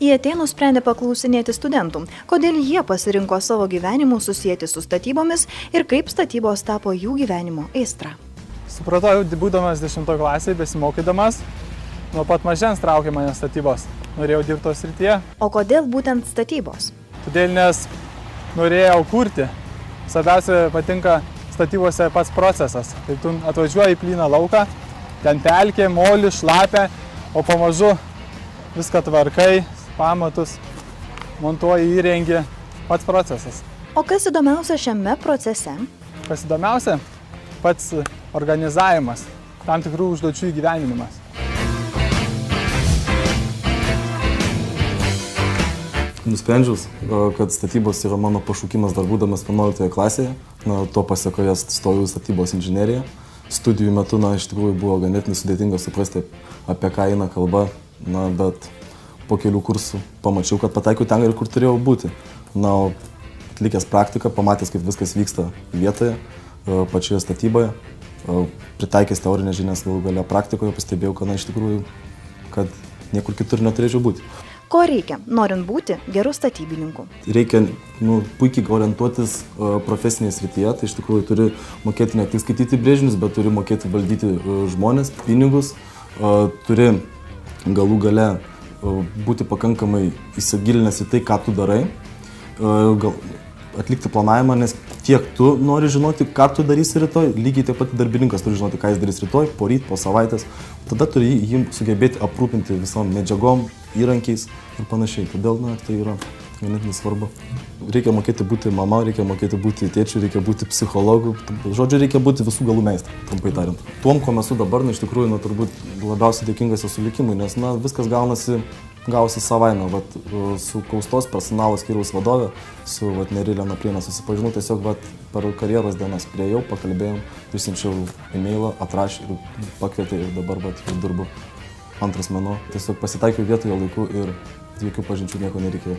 IET nusprendė paklausinėti studentų, kodėl jie pasirinko savo gyvenimus susijęti su statybomis ir kaip statybos tapo jų gyvenimo aistra. Supratau, būdamas 10 klasėje, besimokydamas, nuo pat mažens traukė mane statybos. Norėjau dirbti tos srityje. O kodėl būtent statybos? Todėl, nes norėjau kurti. Svarbiausia patinka statybose pats procesas. Tai tu atvažiuoji į plyną lauką, ten pelkė, molį, šlapia, o pamažu viską tvarkai, pamatus, montuoji, įrengi, pats procesas. O kas įdomiausia šiame procese? Kas įdomiausia? Pats organizavimas, tam tikrų užduočių įgyvendinimas. Nusprendžiau, kad statybos yra mano pašaukimas dar būdamas 11 klasėje. To pasekoje stojau į statybos inžineriją. Studijų metu, iš tikrųjų buvo ganėtinai sudėtinga suprasti, apie ką eina kalba, bet po kelių kursų pamačiau, kad pataikiau ten ir kur turėjau būti. Atlikęs praktiką, pamatęs, kaip viskas vyksta vietoje, pačioje statyboje, pritaikęs teorinės žinias galų gale praktikoje, pastebėjau, kad iš tikrųjų, kad niekur kitur neturėčiau būti. Ko reikia, norint būti gerų statybininkų? Reikia puikiai orientuotis profesinėje srityje, tai iš tikrųjų turi mokėti ne tik skaityti brėžinius, bet turi mokėti valdyti žmones, pinigus, turi galų gale būti pakankamai įsigilinęs į tai, ką tu darai, atlikti planavimą, nes tiek tu nori žinoti, ką tu darysi rytoj, lygiai taip pat darbininkas turi žinoti, ką jis darys rytoj, poryt, po savaitės. Tada turi jį sugebėti aprūpinti visom medžiagom, įrankiais ir panašiai. Todėl tai yra ganėtinai svarbu. Reikia mokėti būti mama, reikia mokėti būti tėčiu, reikia būti psichologu. Žodžiu, reikia būti visų galų meistru, trumpai tariant. Tuom, ko esu dabar, iš tikrųjų, turbūt labiausiai dėkingas esu likimui, nes viskas gausi savaime. Su Kaustos personalo skyriaus vadove, su Nerilė Naprienė susipažinau tiesiog per karjeros dienas. Priėjau, pakalbėjom, išsiunčiau e-mailą, atrašė ir pakvietė ir dabar jau dirbu antras mėnuo. Tiesiog pasitaikiau vietoje laiku ir jokių pažinčių nieko nereikėjo.